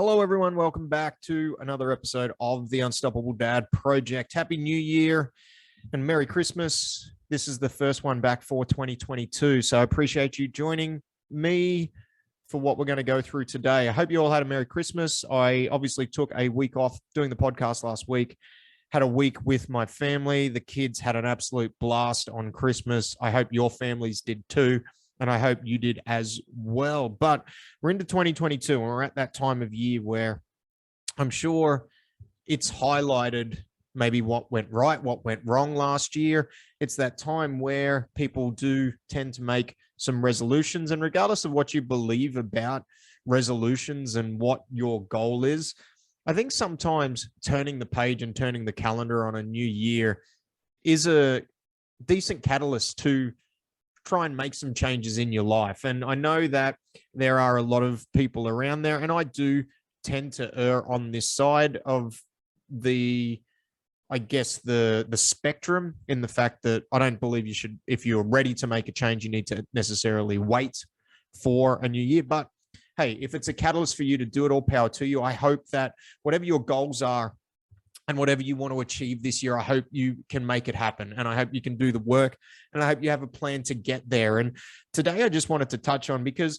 Hello, everyone. Welcome back to another episode of the Unstoppable Dad Project. Happy New Year and Merry Christmas. This is the first one back for 2022. So I appreciate you joining me for what we're going to go through today. I hope you all had a Merry Christmas. I obviously took a week off doing the podcast last week, had a week with my family. The kids had an absolute blast on Christmas. I hope your families did too. And I hope you did as well. But we're into 2022 and we're at that time of year where I'm sure it's highlighted maybe what went right, what went wrong last year. It's that time where people do tend to make some resolutions. And regardless of what you believe about resolutions and what your goal is, I think sometimes turning the page and turning the calendar on a new year is a decent catalyst to try and make some changes in your life. And I know that there are a lot of people around there, and I do tend to err on this side of the spectrum, in the fact that I don't believe you should, if you're ready to make a change, you need to necessarily wait for a new year. But hey, if it's a catalyst for you to do it, all power to you. I hope that whatever your goals are and whatever you want to achieve this year, I hope you can make it happen. And I hope you can do the work, and I hope you have a plan to get there. And today I just wanted to touch on, because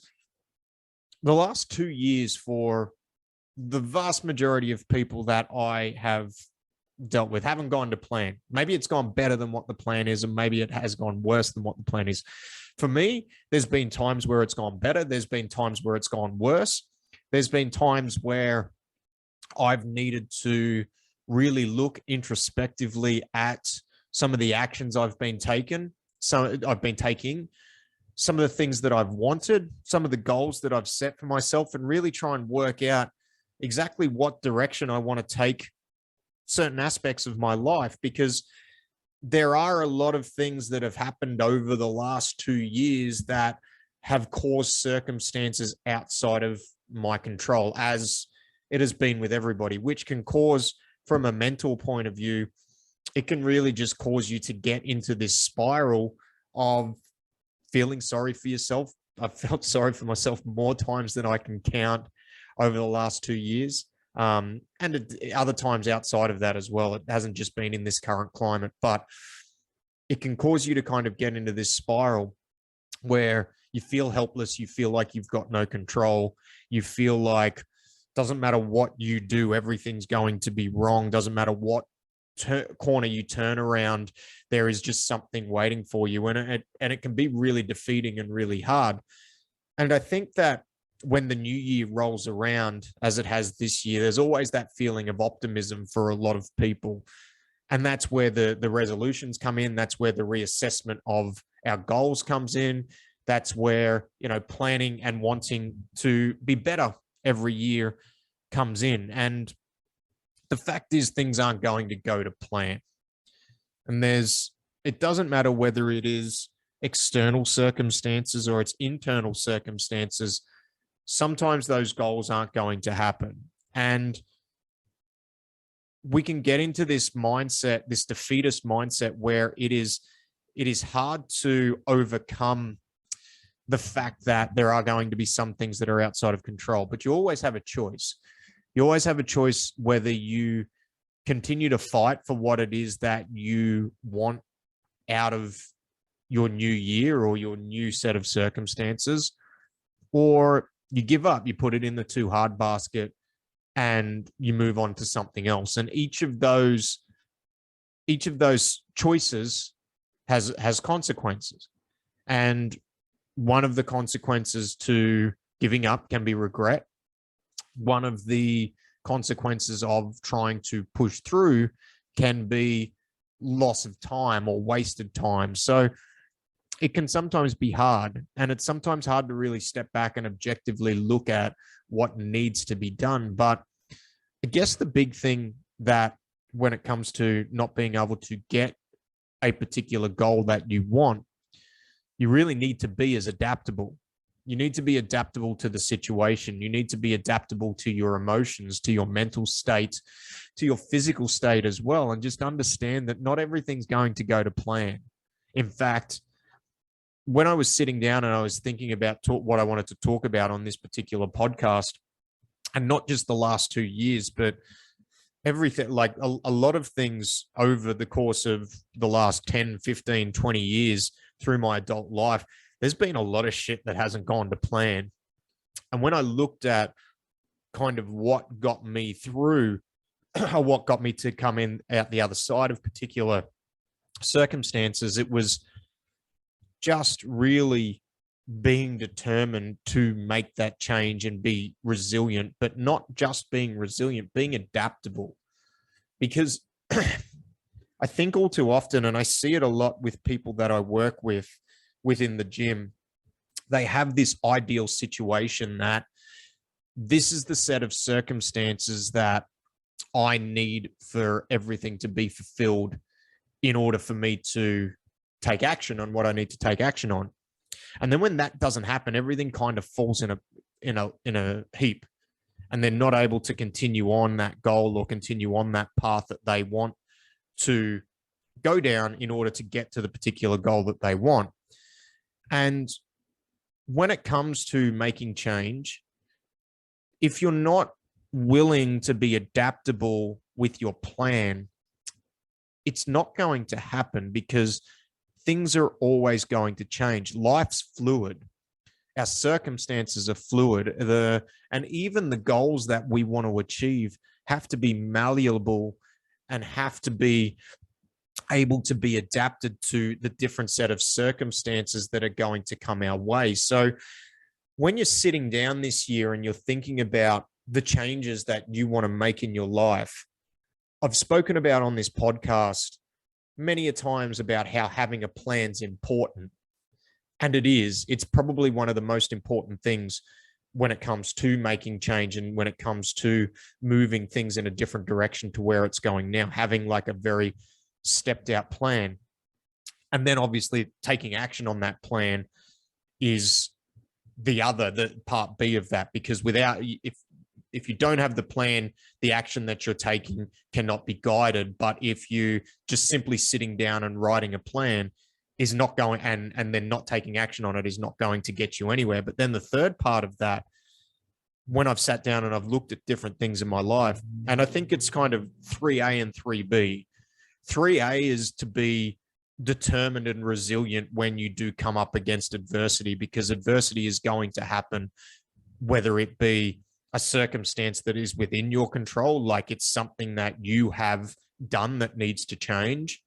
the last 2 years for the vast majority of people that I have dealt with haven't gone to plan. Maybe it's gone better than what the plan is, and maybe it has gone worse than what the plan is. For me, there's been times where it's gone better. There's been times where it's gone worse. There's been times where I've needed to really look introspectively at some of the actions I've been taking, some of the things that I've wanted, some of the goals that I've set for myself, and really try and work out exactly what direction I want to take certain aspects of my life, because there are a lot of things that have happened over the last 2 years that have caused circumstances outside of my control, as it has been with everybody, which can cause, from a mental point of view, it can really just cause you to get into this spiral of feeling sorry for yourself. I've felt sorry for myself more times than I can count over the last 2 years. And other times outside of that as well. It hasn't just been in this current climate, but it can cause you to kind of get into this spiral where you feel helpless. You feel like you've got no control. You feel like doesn't matter what you do, everything's going to be wrong. Doesn't matter what corner you turn around, there is just something waiting for you. And it can be really defeating and really hard. And I think that when the new year rolls around, as it has this year, there's always that feeling of optimism for a lot of people. And that's where the resolutions come in. That's where the reassessment of our goals comes in. That's where, planning and wanting to be better every year comes in. And the fact is, things aren't going to go to plan. And it doesn't matter whether it is external circumstances or it's internal circumstances. Sometimes those goals aren't going to happen. And we can get into this mindset, this defeatist mindset, where it is hard to overcome the fact that there are going to be some things that are outside of control, but you always have a choice. You always have a choice whether you continue to fight for what it is that you want out of your new year or your new set of circumstances, or you give up, you put it in the too hard basket and you move on to something else. And each of those choices has consequences. And one of the consequences to giving up can be regret. One of the consequences of trying to push through can be loss of time or wasted time. So it can sometimes be hard, and it's sometimes hard to really step back and objectively look at what needs to be done. But I guess the big thing that when it comes to not being able to get a particular goal that you want, you really need to be as adaptable. You need to be adaptable to the situation. You need to be adaptable to your emotions, to your mental state, to your physical state as well. And just understand that not everything's going to go to plan. In fact, when I was sitting down and I was thinking about what I wanted to talk about on this particular podcast, and not just the last 2 years, but everything, like a lot of things over the course of the last 10, 15, 20 years through my adult life, there's been a lot of shit that hasn't gone to plan. And when I looked at kind of what got me through, or what got me to come in out the other side of particular circumstances, it was just really being determined to make that change and be resilient, but not just being resilient, being adaptable. Because I think all too often, and I see it a lot with people that I work with within the gym, they have this ideal situation that this is the set of circumstances that I need for everything to be fulfilled in order for me to take action on what I need to take action on. And then when that doesn't happen, everything kind of falls in a heap, and they're not able to continue on that goal or continue on that path that they want to go down in order to get to the particular goal that they want. And when it comes to making change, if you're not willing to be adaptable with your plan, it's not going to happen, because things are always going to change. Life's fluid. Our circumstances are fluid. And even the goals that we want to achieve have to be malleable and have to be able to be adapted to the different set of circumstances that are going to come our way. So when you're sitting down this year and you're thinking about the changes that you want to make in your life, I've spoken about on this podcast many a times about how having a plan's important. And it is. It's probably one of the most important things when it comes to making change and when it comes to moving things in a different direction to where it's going now, having like a very stepped out plan. And then obviously taking action on that plan is the part B of that, because if you don't have the plan, the action that you're taking cannot be guided. But if you just simply sitting down and writing a plan is not going, and then not taking action on it is not going to get you anywhere. But then the third part of that, when I've sat down and I've looked at different things in my life, and I think it's kind of 3A and 3B. 3A is to be determined and resilient when you do come up against adversity, because adversity is going to happen, whether it be a circumstance that is within your control, like it's something that you have done that needs to change,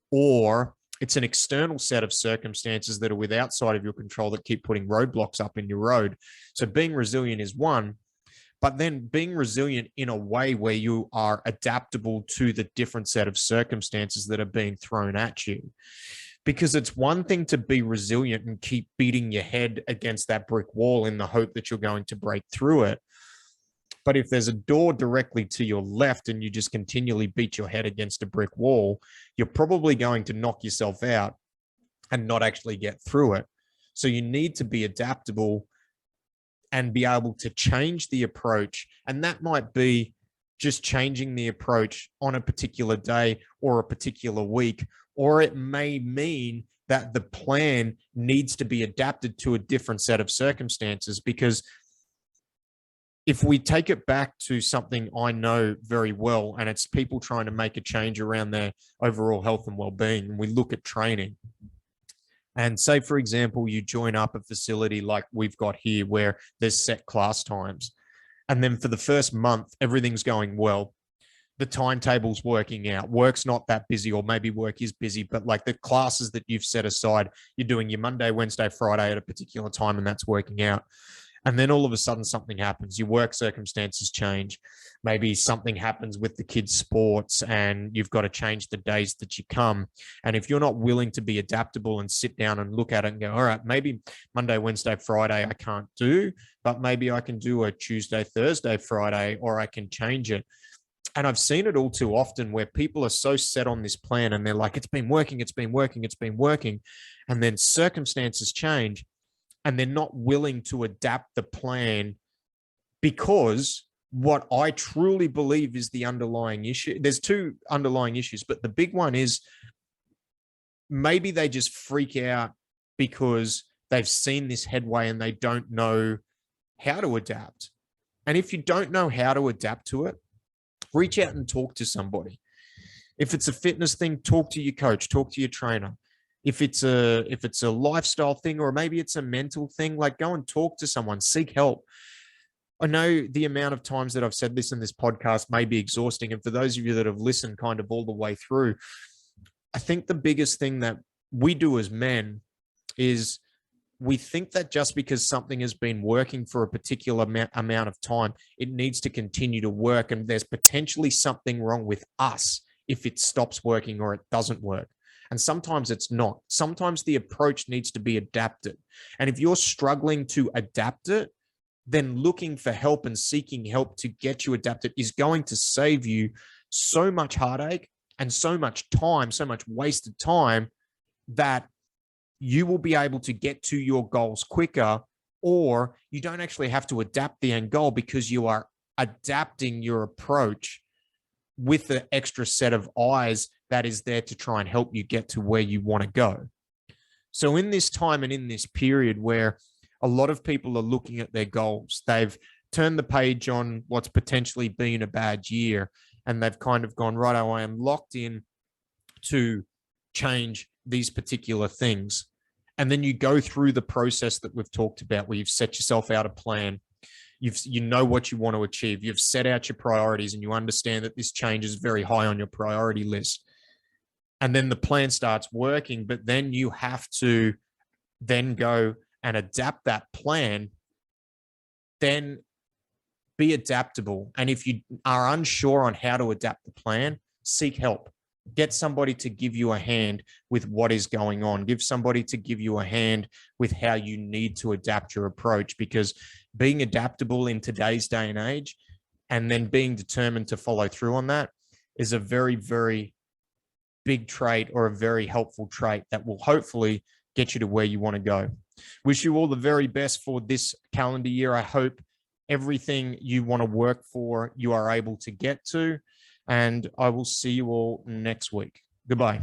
or it's an external set of circumstances that are with outside of your control that keep putting roadblocks up in your road. So being resilient is one, but then being resilient in a way where you are adaptable to the different set of circumstances that are being thrown at you. Because it's one thing to be resilient and keep beating your head against that brick wall in the hope that you're going to break through it. But if there's a door directly to your left and you just continually beat your head against a brick wall, you're probably going to knock yourself out and not actually get through it. So you need to be adaptable and be able to change the approach. And that might be just changing the approach on a particular day or a particular week, or it may mean that the plan needs to be adapted to a different set of circumstances. Because if we take it back to something I know very well, and it's people trying to make a change around their overall health and well-being, and we look at training, and say, for example, you join up a facility like we've got here where there's set class times. And then for the first month, everything's going well. The timetable's working out. Work's not that busy, or maybe work is busy, but like the classes that you've set aside, you're doing your Monday, Wednesday, Friday at a particular time, and that's working out. And then all of a sudden something happens. Your work circumstances change. Maybe something happens with the kids' sports and you've got to change the days that you come. And if you're not willing to be adaptable and sit down and look at it and go, all right, maybe Monday, Wednesday, Friday I can't do, but maybe I can do a Tuesday, Thursday, Friday, or I can change it. And I've seen it all too often where people are so set on this plan and they're like, it's been working, it's been working, it's been working. And then circumstances change, and they're not willing to adapt the plan, because what I truly believe is the underlying issue. There's two underlying issues, but the big one is maybe they just freak out because they've seen this headway and they don't know how to adapt. And if you don't know how to adapt to it, reach out and talk to somebody. If it's a fitness thing, talk to your coach, talk to your trainer. If it's a lifestyle thing, or maybe it's a mental thing, like go and talk to someone, seek help. I know the amount of times that I've said this in this podcast may be exhausting. And for those of you that have listened kind of all the way through, I think the biggest thing that we do as men is we think that just because something has been working for a particular amount of time, it needs to continue to work. And there's potentially something wrong with us if it stops working or it doesn't work. And sometimes it's not. Sometimes the approach needs to be adapted. And if you're struggling to adapt it, then looking for help and seeking help to get you adapted is going to save you so much heartache and so much time, so much wasted time, that you will be able to get to your goals quicker, or you don't actually have to adapt the end goal because you are adapting your approach with the extra set of eyes that is there to try and help you get to where you want to go. So in this time and in this period where a lot of people are looking at their goals, they've turned the page on what's potentially been a bad year, and they've kind of gone, right, I am locked in to change these particular things. And then you go through the process that we've talked about, where you've set yourself out a plan. You know what you want to achieve. You've set out your priorities, and you understand that this change is very high on your priority list. And then the plan starts working, but then you have to then go and adapt that plan. Then be adaptable. And if you are unsure on how to adapt the plan, seek help. Get somebody to give you a hand with what is going on. Give somebody to give you a hand with how you need to adapt your approach, because being adaptable in today's day and age, and then being determined to follow through on that, is a very, very big trait, or a very helpful trait that will hopefully get you to where you want to go. Wish you all the very best for this calendar year. I hope everything you want to work for, you are able to get to. And I will see you all next week. Goodbye.